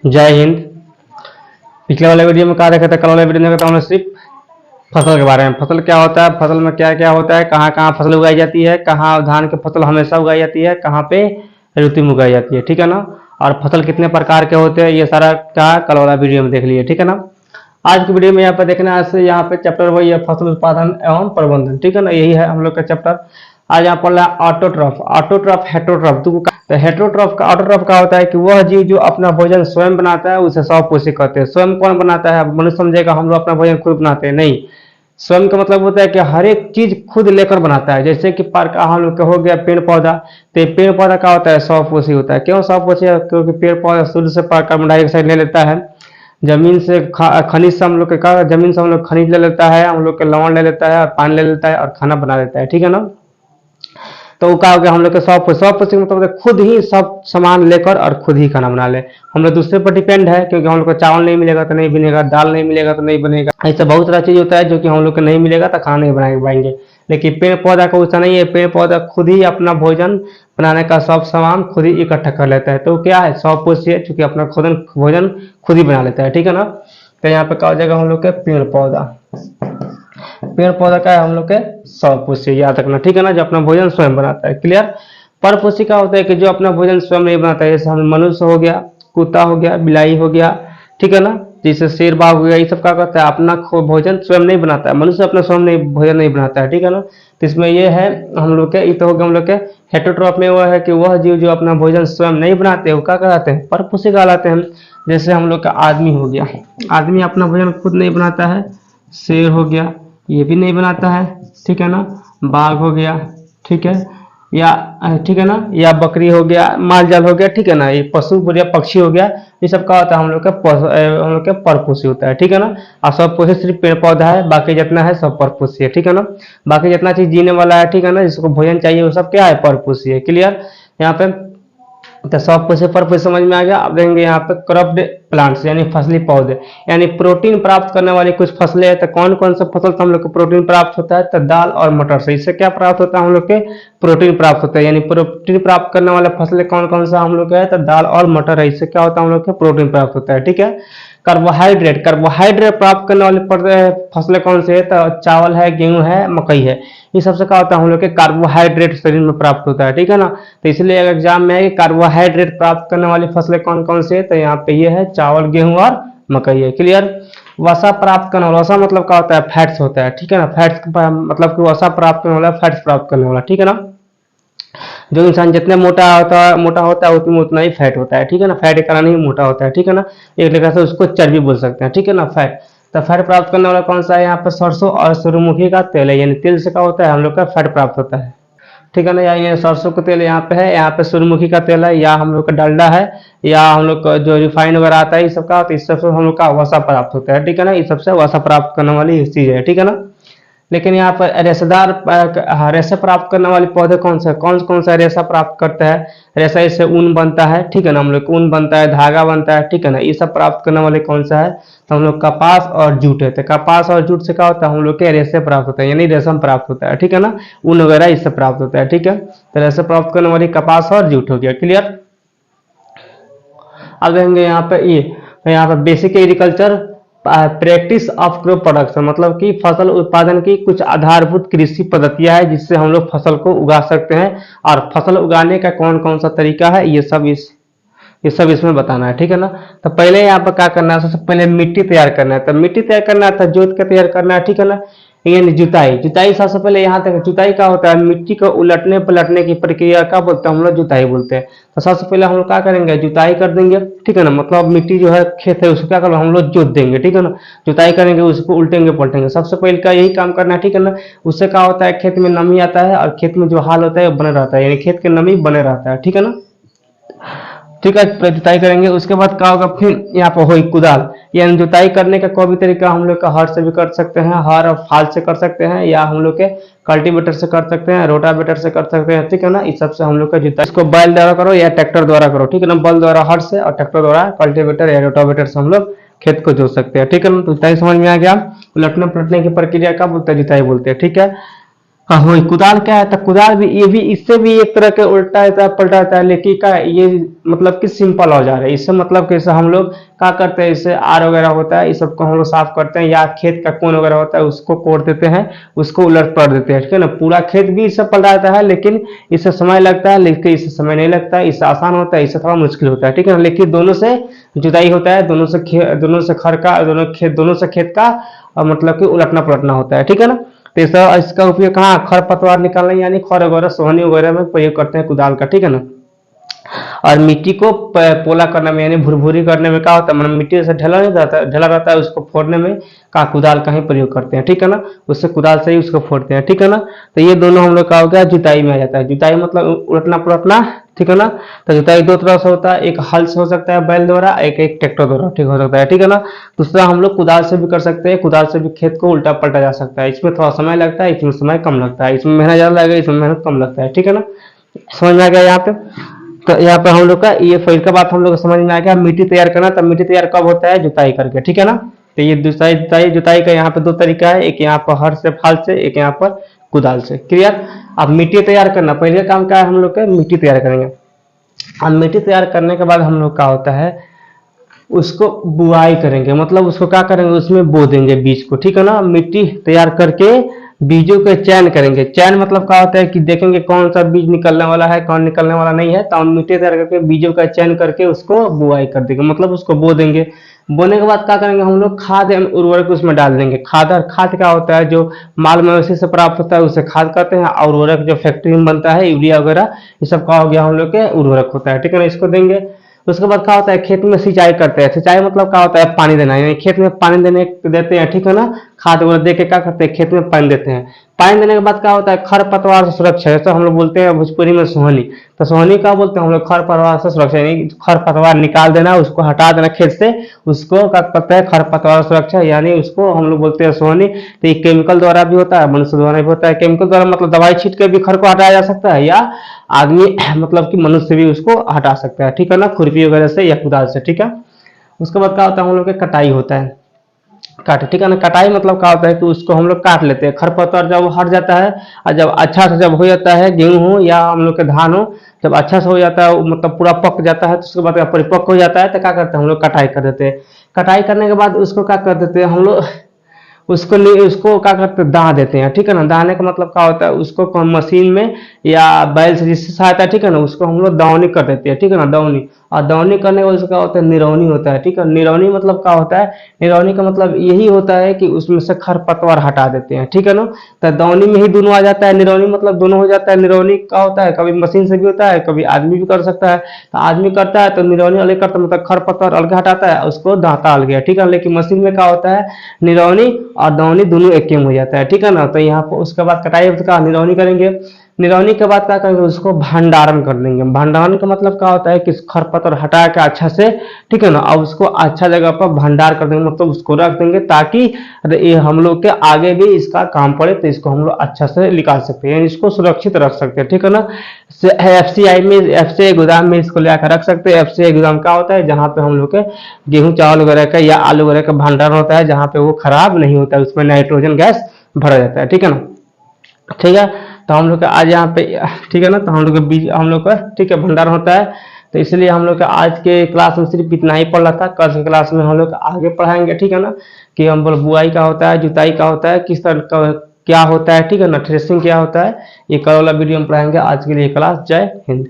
जय हिंद। पिछले वाले वीडियो में कहा देखा था, कल वाले वीडियो में कहता हमने सिर्फ फसल के बारे में, फसल क्या होता है, फसल में क्या क्या होता है, कहाँ कहाँ फसल उगाई जाती है, कहाँ धान की फसल हमेशा उगाई जाती है, कहाँ पे ऋतु में उगाई जाती है, ठीक है ना। और फसल कितने प्रकार के होते हैं, ये सारा क्या कल वाला वीडियो में देख लिए, ठीक है ना। आज की वीडियो में यहाँ पे देखना है, यहाँ पे चैप्टर वही है, फसल उत्पादन एवं प्रबंधन, ठीक है ना, यही है हम लोग का चैप्टर। आज यहाँ पढ़ रहा है ऑटोट्रॉफ, ऑटोट्रॉफ, हेटरोट्रॉफ। तो हेटरोट्रॉफ का, ऑटोट्रॉफ का होता है कि वह जीव जो अपना भोजन स्वयं बनाता है उसे स्वपोषी कहते हैं। स्वयं कौन बनाता है? मनुष्य समझेगा हम लोग अपना भोजन खुद बनाते हैं, नहीं। स्वयं का मतलब होता है कि हर एक चीज खुद लेकर बनाता है। जैसे कि हम लोग का हो गया पेड़ पौधा, तो पेड़ पौधा का होता है स्वपोषी होता है। क्यों स्वपोषी है? क्योंकि पेड़ पौधा सूर्य से कार्बन डाइऑक्साइड ले लेता है, जमीन से खनिज से हम लोग के जमीन से हम लोग खनिज ले लेता है, हम लोग के लवण ले लेता है और पानी ले लेता है और खाना बना लेता है, ठीक है ना। तो क्या हो गया, हम लोग के स्वपोषी मतलब खुद ही सब सामान लेकर और खुद ही खाना बना ले। हम लोग दूसरे पर डिपेंड है, क्योंकि हम लोग को चावल नहीं मिलेगा तो नहीं बनेगा, दाल नहीं मिलेगा तो नहीं बनेगा। ऐसा बहुत सारा चीज होता है जो कि हम लोग को नहीं मिलेगा तो खाना नहीं बना पाएंगे। लेकिन पेड़ पौधा का वैसा नहीं है, पेड़ पौधा खुद ही अपना भोजन बनाने का सब सामान खुद ही इकट्ठा कर लेता है। तो क्या है, स्वपोषी है, चूंकि अपना खुद भोजन खुद ही बना लेता है, ठीक है ना। तो यहाँ पे क्या हो जाएगा, हम लोग के पेड़ पौधा, पेड़ पौधा का है हम लोग के स्वपोषी, याद रखना, ठीक है ना, जो अपना भोजन स्वयं बनाता है। क्लियर। परपोषी का होता है कि जो अपना भोजन स्वयं नहीं बनाता है, जैसे हम मनुष्य हो गया, कुत्ता हो गया, बिलाई हो गया, ठीक है ना, जैसे शेर बाघ हो गया, ये सब क्या करता है, अपना भोजन स्वयं नहीं बनाता है। मनुष्य अपना स्वयं नहीं भोजन नहीं बनाता है, ठीक है ना। तो इसमें ये है हम लोग के, ये तो हो गया हम लोग के हेटरोट्रॉफ में। वो है कि वह जीव जो अपना भोजन स्वयं नहीं बनाते वो क्या कहलाते हैं, परपोषी कहलाते हैं। जैसे हम लोग का आदमी हो गया, आदमी अपना भोजन खुद नहीं बनाता है। शेर हो गया, ये भी नहीं बनाता है, ठीक है ना। बाघ हो गया, ठीक है, या ठीक है ना, या बकरी हो गया, माल जाल हो गया, ठीक है ना, ये पशु हो गया, पक्षी हो गया, ये सब का होता है हम लोग के परपोषी होता है, ठीक है ना। और सब पोषी सिर्फ पेड़ पौधा है, बाकी जितना है सब परपोषी है, ठीक है ना। बाकी जितना चीज जीने वाला है, ठीक है ना, जिसको भोजन चाहिए वो सब क्या है, परपोषी है। क्लियर। यहाँ पे तो सब कुछ पर कुछ समझ में आ गया। अब देखेंगे यहाँ पे क्रॉप्ड प्लांट्स यानी फसली पौधे, यानी प्रोटीन प्राप्त करने वाली कुछ फसलें हैं। तो कौन कौन सा फसल से हम लोग को प्रोटीन प्राप्त होता है? तो दाल और मटर से। इससे क्या प्राप्त होता है, हम लोग के प्रोटीन प्राप्त होता है। यानी प्रोटीन प्राप्त करने वाले फसलें कौन कौन सा हम लोग है? तो दाल और मटर है। इससे क्या होता है, हम लोग के प्रोटीन प्राप्त होता है, ठीक है। कार्बोहाइड्रेट, कार्बोहाइड्रेट प्राप्त करने वाली फसलें कौन से है? तो चावल है, गेहूं है, मकई है। ये सबसे क्या होता है, हम लोग के कार्बोहाइड्रेट शरीर में प्राप्त होता है, ठीक है ना। तो इसलिए एग्जाम में है कि कार्बोहाइड्रेट प्राप्त करने वाली फसलें कौन कौन सी है? तो यहाँ पे ये है चावल, गेहूं और मकई है। क्लियर। वसा प्राप्त करने वाला, वसा मतलब क्या होता है, फैट्स होता है, ठीक है ना। फैट्स मतलब कि वसा प्राप्त करने वाला, फैट्स प्राप्त करने वाला, ठीक है ना। जो इंसान जितने मोटा होता है उतना ही फैट होता है, ठीक है ना। फैट के कारण ही मोटा होता है, ठीक है ना। एक लेखा से उसको चर्बी बोल सकते हैं, ठीक है ना, फैट। तो फैट प्राप्त करने वाला कौन सा है? यहाँ पे सरसों और सूर्यमुखी का तेल है। यानी तेल से क्या होता है, हम लोग का फैट प्राप्त होता है, ठीक है ना। या ये सरसों का तेल यहाँ पे है, यहाँ पे सूर्यमुखी का तेल है, या हम लोग का डालडा है, या हम लोग का जो रिफाइन वगैरह आता है, इस सब का, तो इस सबसे हम लोग का वसा प्राप्त होता है, ठीक है ना। इस सबसे वसा प्राप्त करने वाली चीज है, ठीक है ना। लेकिन यहाँ पर रेशेदार रेशा प्राप्त करने वाले पौधे कौन सा रेशा प्राप्त करता है? रेशा इससे ऊन बनता है, ठीक है ना, हम लोग ऊन बनता है, धागा बनता है, ठीक है ना। ये सब प्राप्त करने वाले कौन सा है? तो हम लोग कपास और जूट है। तो कपास और जूट से क्या होता है, हम लोग के रेशे प्राप्त होता है, यानी रेशम प्राप्त होता है, ठीक है ना। ऊन वगैरह इससे प्राप्त होता है, ठीक है। तो रेशे प्राप्त करने वाली कपास और जूट हो गया। क्लियर। अब देखेंगे यहाँ पे ये, यहाँ पे basic agriculture practice of crop production, मतलब कि फसल उत्पादन की कुछ आधारभूत कृषि पद्धतियां है जिससे हम लोग फसल को उगा सकते हैं। और फसल उगाने का कौन कौन सा तरीका है, ये सब इसमें बताना है, ठीक है ना। तो पहले यहाँ पर क्या करना है, सबसे पहले मिट्टी तैयार करना है। तो मिट्टी तैयार करना है, तो जोत के तैयार करना है, ठीक है ना। यानी जुताई सबसे पहले यहाँ तक। जुताई का होता है मिट्टी को उलटने पलटने की प्रक्रिया का बोलते हैं हम लोग, जुताई बोलते हैं। तो सबसे पहले हम लोग क्या करेंगे, जुताई कर देंगे, ठीक है ना। मतलब मिट्टी जो है खेत है उसको क्या करेंगे, हम लोग जोत देंगे, ठीक है ना। जुताई करेंगे, उसको उल्टेंगे पलटेंगे, सबसे पहले का यही काम करना है, ठीक है ना। उससे क्या होता है, खेत में नमी आता है और खेत में जो हाल होता है वो बने रहता है, यानी खेत की नमी बने रहता है, ठीक है ना। ठीक है, जुताई करेंगे। उसके बाद क्या होगा, फिर यहाँ पर हुई कुदाल। यानी जुताई करने का कोई भी तरीका हम लोग का हर से भी कर सकते हैं, हर और फाल से कर सकते हैं, या हम लोग के कल्टीवेटर से कर सकते हैं, रोटावेटर से कर सकते हैं, ठीक है ना। इस सब से हम लोग का जुताई, इसको बैल द्वारा करो या ट्रैक्टर द्वारा करो, ठीक है ना। बैल द्वारा हर से और ट्रैक्टर द्वारा कल्टीवेटर या रोटावेटर से हम लोग खेत को जोत सकते हैं, ठीक है ना। जुताई समझ में आ गया। उलटने पलटने की प्रक्रिया का बोलते हैं, जुताई बोलते हैं, ठीक है। हाँ वही कुदाल क्या है, तो कुदाल भी ये भी इससे भी एक तरह के उल्टा रहता है पलटा रहता है, लेकिन का ये मतलब कि सिंपल औजार है। इससे मतलब कैसे हम लोग क्या करते हैं, इससे आर वगैरह होता है इस सबको हम लोग साफ करते हैं, या खेत का कोन वगैरह होता है उसको कोड़ देते हैं, उसको उलट पलट देते हैं, ठीक है ना। पूरा खेत भी इससे पलटा जाता है, लेकिन इससे समय लगता है, लेकिन इससे समय नहीं लगता है, इससे आसान होता है, इससे थोड़ा मुश्किल होता है, ठीक है ना। लेकिन दोनों से जुताई होता है, दोनों से खर का दोनों से खेत का मतलब कि उलटना पलटना होता है, ठीक है ना। तो इसका उपयोग कहाँ खरपतवार निकालने यानी खर वगैरह सोहनी वगैरह में प्रयोग करते हैं कुदाल का, ठीक है ना। और मिट्टी को पोला करने में यानी भुरभुरी करने में क्या होता है, मतलब मिट्टी से ढला रहता है, उसको फोड़ने में का कुदाल का ही प्रयोग करते हैं, ठीक है ना। उससे कुदाल से ही उसको फोड़ते हैं, ठीक है ना। तो ये दोनों हम लोग का हो गया जुताई में आ जाता है। जुताई मतलब उलटना पलटना, ठीक है ना। तो जुताई दो तरह से होता है, एक हल से हो सकता है बैल द्वारा, एक एक ट्रैक्टर द्वारा, ठीक हो सकता है, ठीक है ना। दूसरा हम लोग कुदाल से भी कर सकते हैं, कुदाल से भी खेत को उल्टा पलटा जा सकता है। इसमें थोड़ा समय लगता है, इसमें समय कम लगता है, इसमें मेहनत ज्यादा लगेगा, इसमें मेहनत कम लगता है, ठीक है ना। समझ में आ गया यहाँ पे। तो यहाँ पे हम लोग का ये फिर का बात हम लोग को समझ में आ गया, मिट्टी तैयार करना। तब मिट्टी तैयार कब होता है, जुताई करके, ठीक है ना। तो ये जुताई का यहाँ पे दो तरीका है, एक यहाँ पर हर से फाल से, एक यहाँ पर कुदाल से, क्लियर। अब मिट्टी तैयार करना, पहले काम क्या है हम लोग का, मिट्टी तैयार करेंगे। अब मिट्टी तैयार करने के बाद हम लोग का होता है उसको बुआई करेंगे, मतलब उसको क्या करेंगे, उसमें बो देंगे बीज को, ठीक है ना। मिट्टी तैयार करके बीजों का चयन करेंगे। चयन मतलब क्या होता है कि देखेंगे कौन सा बीज निकलने वाला है, कौन निकलने वाला नहीं है, तो हम मिट्टी तैयार करके बीजों का चयन करके उसको बुआई कर देंगे, मतलब उसको बो देंगे। बोने के बाद क्या करेंगे हम लोग, खाद एवं उर्वरक उसमें डाल देंगे। खाद क्या होता है, जो माल मवेशी से प्राप्त होता है उसे खाद कहते हैं, और उर्वरक जो फैक्ट्री में बनता है यूरिया वगैरह, ये सब का हो गया हम लोग के उर्वरक होता है, ठीक है ना। इसको देंगे। उसके बाद क्या होता है, खेत में सिंचाई करते हैं। सिंचाई मतलब क्या होता है, पानी देना, यानी खेत में पानी देते हैं, ठीक है ना। खाद वगैरह दे के क्या करते हैं, खेत में पानी देते हैं। पानी देने के बाद क्या होता है, खरपतवार से सुरक्षा, जैसे हम लोग बोलते हैं भोजपुरी में सोहनी। तो सोहनी क्या बोलते हैं हम लोग, खरपतवार से सुरक्षा, यानी खरपतवार निकाल देना, उसको हटा देना खेत से, उसको क्या कहते हैं, खरपतवार सुरक्षा, यानी उसको हम लोग बोलते हैं सोहनी। तो ये केमिकल द्वारा भी होता है, मनुष्य द्वारा भी होता है। केमिकल द्वारा मतलब दवाई छीट के भी खर को हटाया जा सकता है, या आदमी मतलब कि मनुष्य भी उसको हटा सकता है, ठीक है ना, खुरपी वगैरह से या कुदाल से, ठीक है। उसके बाद क्या होता है हम लोग के कटाई होता है, काटे, ठीक है ना। कटाई मतलब क्या होता है कि उसको हम लोग काट लेते हैं, खरपतवार जब हट जाता है, और जब अच्छा से जब हो जाता है, गेहूं हो या हम लोग के धान हो, जब अच्छा से हो जाता है, मतलब पूरा पक जाता है, तो उसके बाद परिपक्व हो जाता है, तो क्या करते हैं हम लोग, कटाई कर देते हैं। कटाई करने के बाद उसको क्या कर देते हैं हम लोग, उसको क्या करते हैं, दाह देते हैं, ठीक है ना। दाहने का मतलब क्या होता है, उसको कौन मशीन में या बैल से जिससे सहायता, ठीक है ना, उसको हम लोग दौनी कर देते हैं, ठीक है ना, दौनी। और दौनी करने के बाद उसका क्या होता है, निरौनी होता है, ठीक है। निरौनी मतलब क्या होता है, निरौनी का मतलब यही होता है कि उसमें से खरपतवार हटा देते हैं, ठीक है ना। तो दौनी में ही दोनों आ जाता है, निरौनी मतलब दोनों हो जाता है। निरौनी का होता है कभी मशीन से भी होता है, कभी आदमी भी कर सकता है। तो आदमी करता है तो निरौनी अलग करता है, मतलब खरपतवार अलग हटाता है, उसको दाता अलग है, ठीक है। लेकिन मशीन में क्या होता है, निरौनी और दौनी दोनों एक में हो जाता है, ठीक है ना। तो यहाँ पर उसके बाद कटाई का निरौनी करेंगे। निरौनी के बाद क्या करेंगे, उसको भंडारण कर देंगे। भंडारण का मतलब क्या होता है कि खरपतवार हटा के अच्छा से, ठीक है ना, अब उसको अच्छा जगह पर भंडार कर देंगे, मतलब उसको रख देंगे, ताकि ये हम लोग के आगे भी इसका काम पड़े, तो इसको हम लोग अच्छा से निकाल सकते हैं, इसको सुरक्षित रख सकते हैं, ठीक है ना। एफसीआई में, एफसीआई गोदाम में इसको लेकर रख सकते हैं। एफसीआई गोदाम क्या होता है, जहाँ पे हम लोग के गेहूं चावल वगैरह का या आलू वगैरह का भंडारण होता है, जहाँ पे वो खराब नहीं होता है, उसमें नाइट्रोजन गैस भरा जाता है, ठीक है ना। ठीक है। तो हम लोग का आज यहाँ पे, ठीक है ना, तो हम लोग का बीज हम लोग का, ठीक है, भंडारण होता है। तो इसलिए हम लोग का आज के क्लास में सिर्फ इतना ही पढ़ रहा था। कल के क्लास में हम लोग आगे पढ़ाएंगे, ठीक है ना, कि हम बोल बुआई का होता है, जुताई का होता है, किस तरह का क्या होता है, ठीक है ना, थ्रेसिंग क्या होता है, ये कल वाला वीडियो में पढ़ाएंगे। आज के लिए क्लास, जय हिंद।